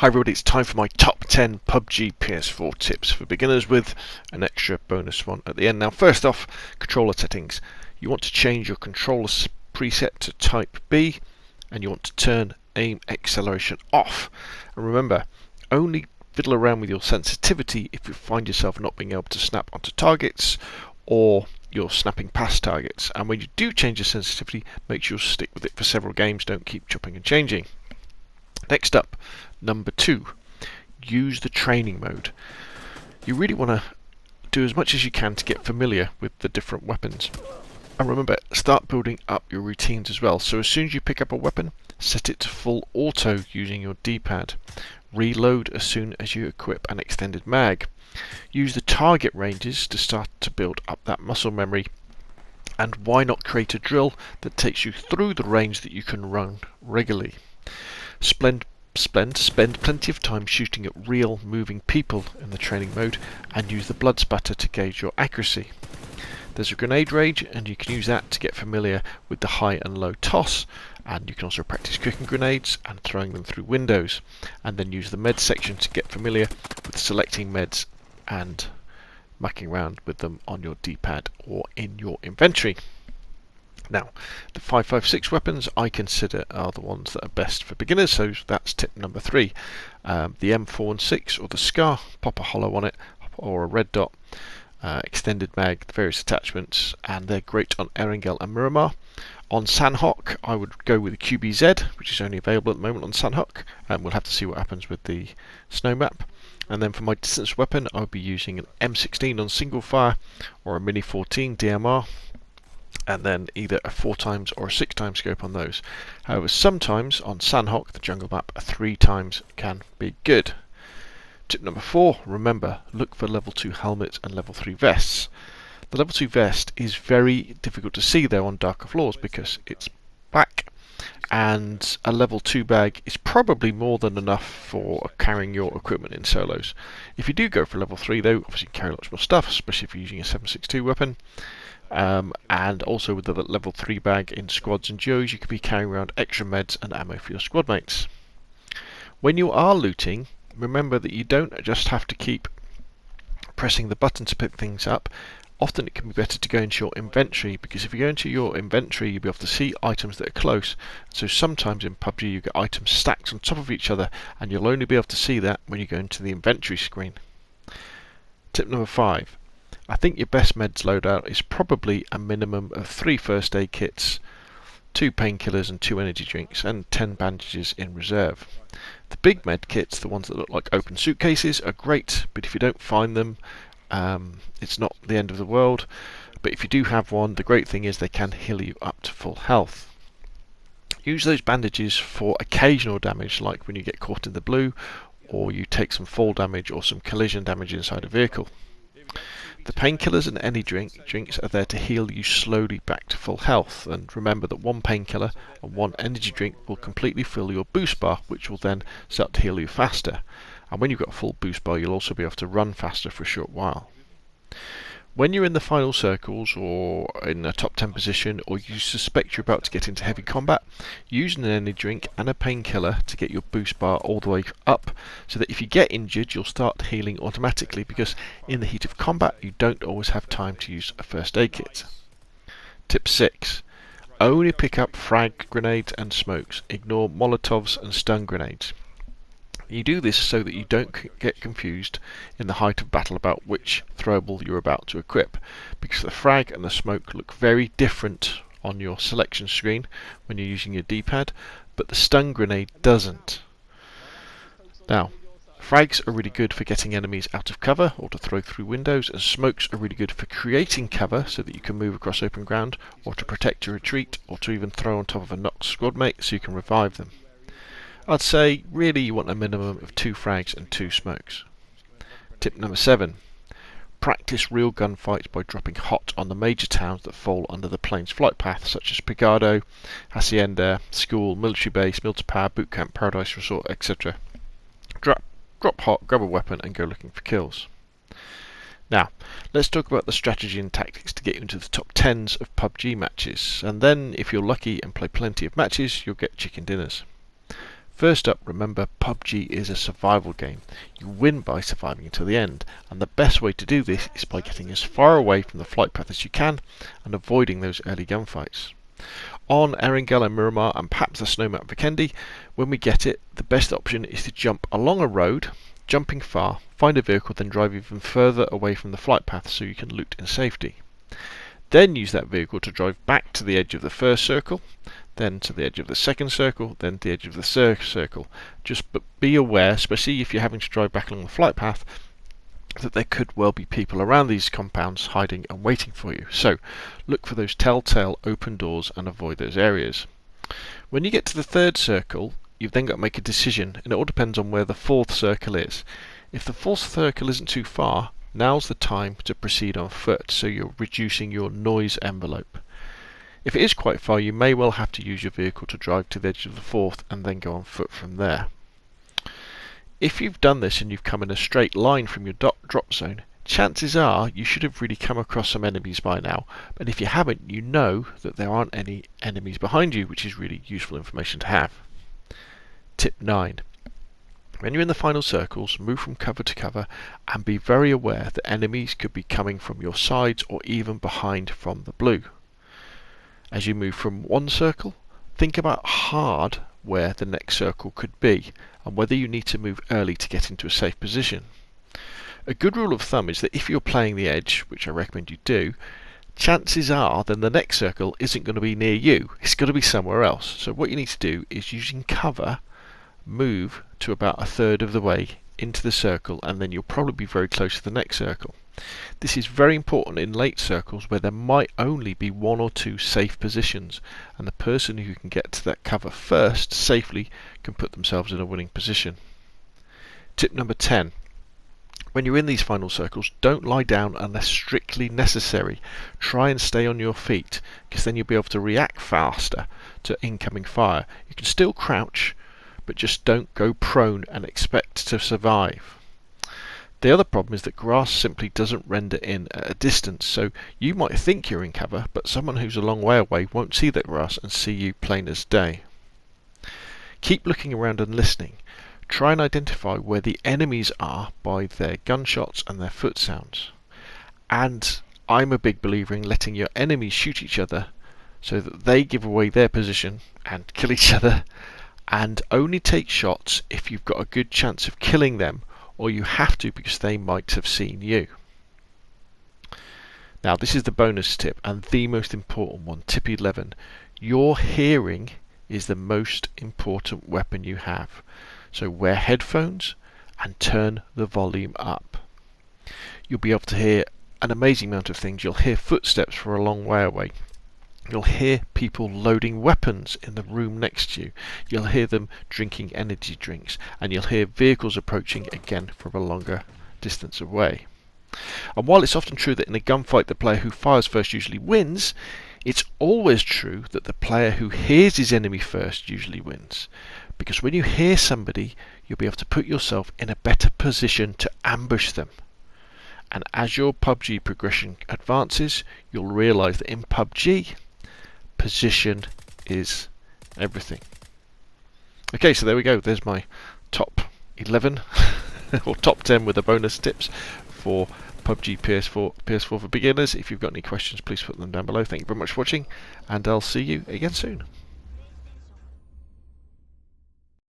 Hi everybody, it's time for my top 10 PUBG PS4 tips for beginners with an extra bonus one at the end. Now first off, controller settings. You want to change your controller preset to type B and you want to turn aim acceleration off. And remember, only fiddle around with your sensitivity if you find yourself not being able to snap onto targets or you're snapping past targets. And when you do change your sensitivity, make sure you stick with it for several games, don't keep chopping and changing. Next up, number 2, use the training mode. You really want to do as much as you can to get familiar with the different weapons. And remember, start building up your routines as well. So as soon as you pick up a weapon, set it to full auto using your D-pad. Reload as soon as you equip an extended mag. Use the target ranges to start to build up that muscle memory. And why not create a drill that takes you through the range that you can run regularly. Spend plenty of time shooting at real moving people in the training mode and use the blood spatter to gauge your accuracy. There's a grenade range and you can use that to get familiar with the high and low toss, and you can also practice cooking grenades and throwing them through windows, and then use the med section to get familiar with selecting meds and mucking around with them on your D-pad or in your inventory. Now, the 5.56 weapons I consider are the ones that are best for beginners, so that's tip number 3. The M4 and 6 or the Scar, pop a hollow on it or a red dot, extended mag, the various attachments, and they're great on Erangel and Miramar. On Sanhok, I would go with the QBZ, which is only available at the moment on Sanhok, and we'll have to see what happens with the snow map. And then for my distance weapon, I would be using an M16 on single fire or a Mini 14 DMR. And then either a 4x or a 6x scope on those. However, sometimes on Sanhok, the jungle map, a 3x can be good. Tip number 4, remember, look for level 2 helmets and level 3 vests. The level 2 vest is very difficult to see though on darker floors because it's black, and a level 2 bag is probably more than enough for carrying your equipment in solos. If you do go for level 3 though, obviously carry lots more stuff, especially if you're using a 7.62 weapon. And also with the level 3 bag in squads and duos, you could be carrying around extra meds and ammo for your squad mates. When you are looting, remember that you don't just have to keep pressing the button to pick things up. Often it can be better to go into your inventory, because if you go into your inventory you'll be able to see items that are close. So sometimes in PUBG you get items stacked on top of each other and you'll only be able to see that when you go into the inventory screen. Tip number 5. I think your best meds loadout is probably a minimum of 3 first aid kits, 2 painkillers and 2 energy drinks, and 10 bandages in reserve. The big med kits, the ones that look like open suitcases, are great, but if you don't find them, it's not the end of the world. But if you do have one, the great thing is they can heal you up to full health. Use those bandages for occasional damage, like when you get caught in the blue, or you take some fall damage or some collision damage inside a vehicle. The painkillers and energy drinks are there to heal you slowly back to full health, and remember that 1 painkiller and 1 energy drink will completely fill your boost bar, which will then start to heal you faster. And when you've got a full boost bar, you'll also be able to run faster for a short while. When you're in the final circles or in a top 10 position, or you suspect you're about to get into heavy combat, use an energy drink and a painkiller to get your boost bar all the way up, so that if you get injured you'll start healing automatically, because in the heat of combat you don't always have time to use a first aid kit. Tip 6. Only pick up frag grenades and smokes. Ignore molotovs and stun grenades. You do this so that you don't get confused in the height of battle about which throwable you're about to equip, because the frag and the smoke look very different on your selection screen when you're using your D-pad, but the stun grenade doesn't. Now, frags are really good for getting enemies out of cover or to throw through windows, and smokes are really good for creating cover so that you can move across open ground, or to protect your retreat, or to even throw on top of a knocked squad mate so you can revive them. I'd say really you want a minimum of 2 frags and 2 smokes. Tip number 7. Practice real gunfights by dropping hot on the major towns that fall under the plane's flight path, such as Picado, Hacienda, School, Military Base, Military Power, Boot Camp, Paradise Resort, etc. Drop hot, grab a weapon and go looking for kills. Now, let's talk about the strategy and tactics to get you into the top 10s of PUBG matches, and then if you're lucky and play plenty of matches, you'll get chicken dinners. First up, remember PUBG is a survival game. You win by surviving until the end, and the best way to do this is by getting as far away from the flight path as you can and avoiding those early gunfights. On Erangel and Miramar and perhaps the snowmap Vikendi, when we get it, the best option is to jump along a road, jumping far, find a vehicle, then drive even further away from the flight path so you can loot in safety. Then use that vehicle to drive back to the edge of the first circle, then to the edge of the second circle, then to the edge of the third circle. Just be aware, especially if you're having to drive back along the flight path, that there could well be people around these compounds hiding and waiting for you. So look for those telltale open doors and avoid those areas. When you get to the third circle, you've then got to make a decision, and it all depends on where the fourth circle is. If the fourth circle isn't too far, now's the time to proceed on foot, so you're reducing your noise envelope. If it is quite far, you may well have to use your vehicle to drive to the edge of the fourth and then go on foot from there. If you've done this and you've come in a straight line from your drop zone, chances are you should have really come across some enemies by now, but if you haven't, you know that there aren't any enemies behind you, which is really useful information to have. Tip 9. When you're in the final circles, move from cover to cover and be very aware that enemies could be coming from your sides or even behind from the blue. As you move from one circle, think about hard where the next circle could be and whether you need to move early to get into a safe position. A good rule of thumb is that if you're playing the edge, which I recommend you do, chances are then the next circle isn't going to be near you, it's going to be somewhere else. So what you need to do is, using cover, move to about a third of the way into the circle, and then you'll probably be very close to the next circle. This is very important in late circles where there might only be one or two safe positions, and the person who can get to that cover first safely can put themselves in a winning position. Tip number 10. When you're in these final circles, don't lie down unless strictly necessary. Try and stay on your feet, because then you'll be able to react faster to incoming fire. You can still crouch, but just don't go prone and expect to survive. The other problem is that grass simply doesn't render in at a distance, so you might think you're in cover, but someone who's a long way away won't see that grass and see you plain as day. Keep looking around and listening. Try and identify where the enemies are by their gunshots and their foot sounds. And I'm a big believer in letting your enemies shoot each other so that they give away their position and kill each other, and only take shots if you've got a good chance of killing them, or you have to because they might have seen you. Now this is the bonus tip and the most important one, tip 11. Your hearing is the most important weapon you have. So wear headphones and turn the volume up. You'll be able to hear an amazing amount of things. You'll hear footsteps from a long way away. You'll hear people loading weapons in the room next to you. You'll hear them drinking energy drinks, and you'll hear vehicles approaching again from a longer distance away. And while it's often true that in a gunfight the player who fires first usually wins, it's always true that the player who hears his enemy first usually wins. Because when you hear somebody, you'll be able to put yourself in a better position to ambush them. And as your PUBG progression advances, you'll realise that in PUBG, position is everything. Okay, so there we go. There's my top 11 or top 10 with the bonus tips for PUBG PS4 for beginners. If you've got any questions, please put them down below. Thank you very much for watching, and I'll see you again soon.